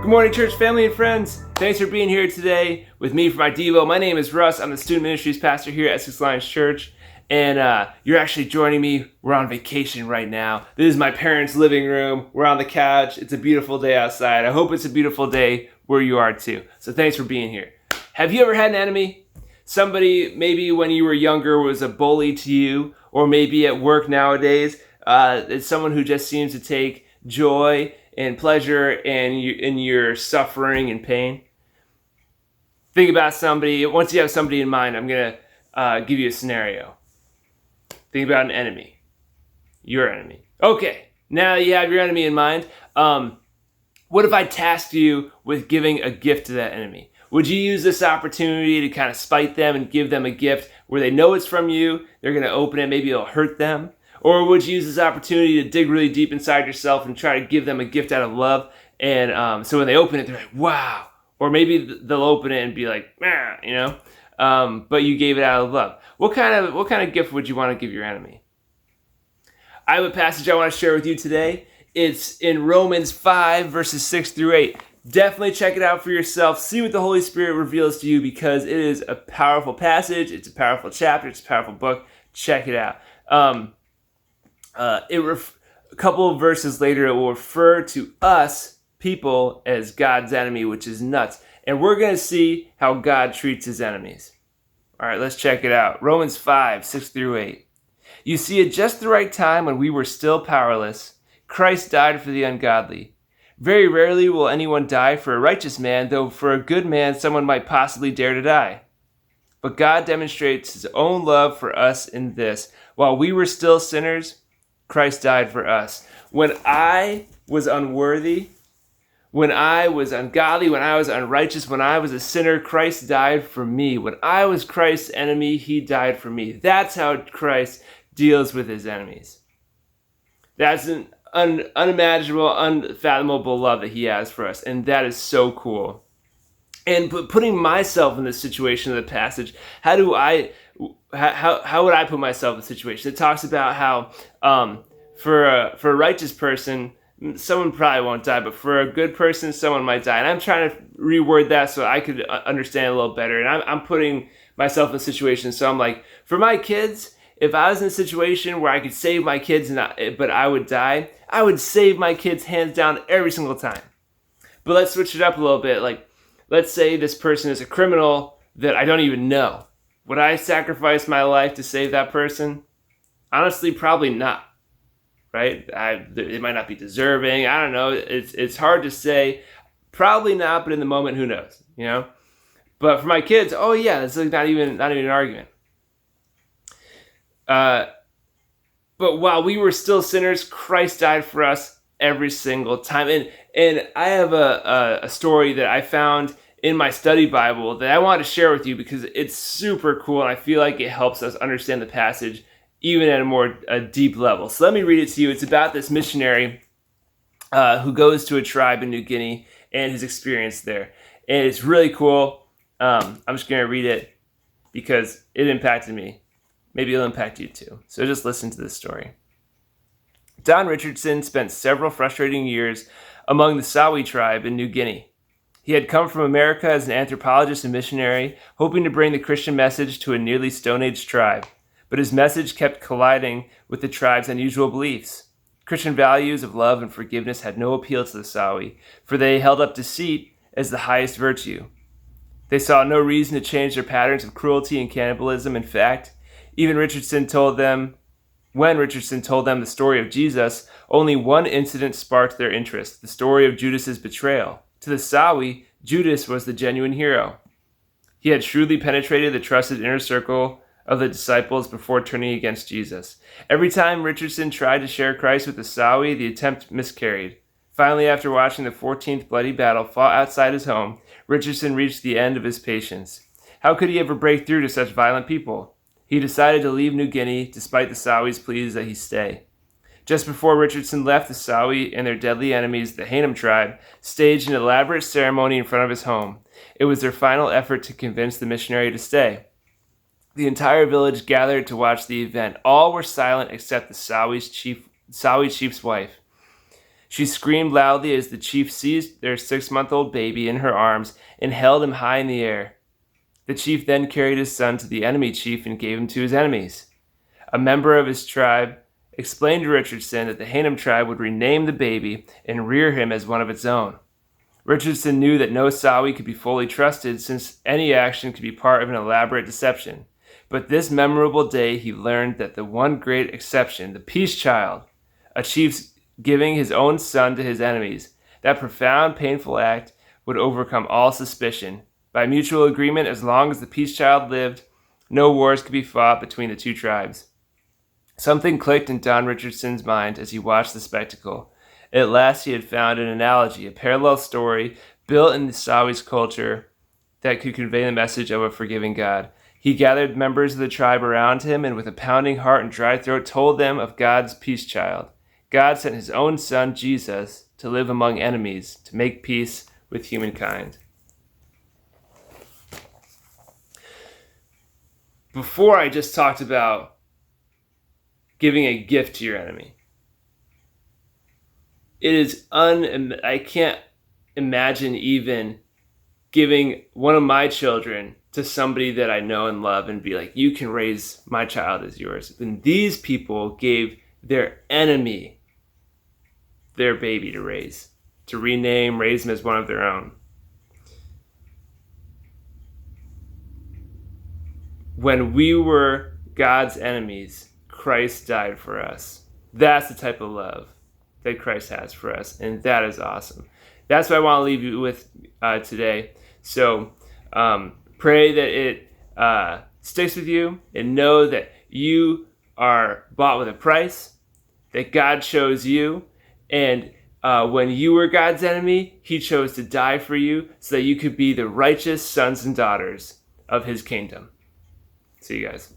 Good morning, church family and friends. Thanks for being here today with me for my Devo. My name is Russ. I'm the student ministries pastor here at Essex Church. And you're actually joining me. We're on vacation right now. This is my parents' living room. We're on the couch. It's a beautiful day outside. I hope it's a beautiful day where you are too. So thanks for being here. Have you ever had an enemy? Somebody maybe when you were younger was a bully to you, or maybe at work nowadays. It's someone who just seems to take joy and pleasure in your suffering and pain. Think about somebody. Once you have somebody in mind, I'm going to give you a scenario. Think about an enemy. Your enemy. Okay, now that you have your enemy in mind, what if I tasked you with giving a gift to that enemy? Would you use this opportunity to kind of spite them and give them a gift where they know it's from you, they're going to open it, maybe it'll hurt them? Or would you use this opportunity to dig really deep inside yourself and try to give them a gift out of love? And so when they open it, they're like, wow. Or maybe they'll open it and be like, but you gave it out of love. What kind of gift would you want to give your enemy? I have a passage I want to share with you today. It's in Romans 5, verses 6 through 8. Definitely check it out for yourself. See what the Holy Spirit reveals to you, because it is a powerful passage. It's a powerful chapter. It's a powerful book. Check it out. A couple of verses later, it will refer to us, people, as God's enemy, which is nuts. And we're going to see how God treats his enemies. All right, let's check it out. Romans 5, 6 through 8. You see, at just the right time when we were still powerless, Christ died for the ungodly. Very rarely will anyone die for a righteous man, though for a good man someone might possibly dare to die. But God demonstrates his own love for us in this: while we were still sinners, Christ died for us. When I was unworthy, when I was ungodly, when I was unrighteous, when I was a sinner, Christ died for me. When I was Christ's enemy, he died for me. That's how Christ deals with his enemies. That's an unimaginable, unfathomable love that he has for us. And that is so cool. And putting myself in this situation of the passage, how would I put myself in the situation? It talks about how for a righteous person, someone probably won't die, but for a good person, someone might die. And I'm trying to reword that so I could understand a little better. And I'm putting myself in a situation. So I'm like, for my kids, if I was in a situation where I could save my kids but I would die, I would save my kids hands down every single time. But let's switch it up a little bit. Like, let's say this person is a criminal that I don't even know. Would I sacrifice my life to save that person? Honestly, probably not. Right? It might not be deserving. I don't know. It's hard to say. Probably not, but in the moment, who knows? You know. But for my kids, oh yeah, it's like not even an argument. But while we were still sinners, Christ died for us every single time. And I have a story that I found in my study Bible that I wanted to share with you because it's super cool, and I feel like it helps us understand the passage even at a deep level. So let me read it to you. It's about this missionary who goes to a tribe in New Guinea and his experience there. And it's really cool. I'm just going to read it because it impacted me. Maybe it'll impact you too. So just listen to this story. Don Richardson spent several frustrating years among the Sawi tribe in New Guinea. He had come from America as an anthropologist and missionary, hoping to bring the Christian message to a nearly Stone Age tribe. But his message kept colliding with the tribe's unusual beliefs. Christian values of love and forgiveness had no appeal to the Sawi, for they held up deceit as the highest virtue. They saw no reason to change their patterns of cruelty and cannibalism. In fact, when Richardson told them the story of Jesus, only one incident sparked their interest: the story of Judas's betrayal. To the Sawi, Judas was the genuine hero. He had shrewdly penetrated the trusted inner circle of the disciples before turning against Jesus. Every time Richardson tried to share Christ with the Sawi, the attempt miscarried. Finally, after watching the 14th bloody battle fought outside his home, Richardson reached the end of his patience. How could he ever break through to such violent people? He decided to leave New Guinea, despite the Sawi's pleas that he stay. Just before Richardson left, the Sawi and their deadly enemies, the Hainam tribe, staged an elaborate ceremony in front of his home. It was their final effort to convince the missionary to stay. The entire village gathered to watch the event. All were silent except the Sawi chief's wife. She screamed loudly as the chief seized their 6-month-old baby in her arms and held him high in the air. The chief then carried his son to the enemy chief and gave him to his enemies. A member of his tribe explained to Richardson that the Hanem tribe would rename the baby and rear him as one of its own. Richardson knew that no Sawi could be fully trusted, since any action could be part of an elaborate deception. But this memorable day he learned that the one great exception, the peace child, a chief's giving his own son to his enemies, that profound, painful act would overcome all suspicion. By mutual agreement, as long as the peace child lived, no wars could be fought between the two tribes. Something clicked in Don Richardson's mind as he watched the spectacle. At last he had found an analogy, a parallel story built in the Sawi's culture that could convey the message of a forgiving God. He gathered members of the tribe around him and with a pounding heart and dry throat told them of God's peace child. God sent his own son, Jesus, to live among enemies, to make peace with humankind. Before, I just talked about giving a gift to your enemy. It is I can't imagine even giving one of my children to somebody that I know and love and be like, you can raise my child as yours. And these people gave their enemy their baby to raise, to rename, raise them as one of their own. When we were God's enemies, Christ died for us. That's the type of love that Christ has for us, and that is awesome. That's what I want to leave you with today. So pray that it sticks with you, and know that you are bought with a price, that God chose you, and when you were God's enemy, he chose to die for you so that you could be the righteous sons and daughters of his kingdom. See you guys.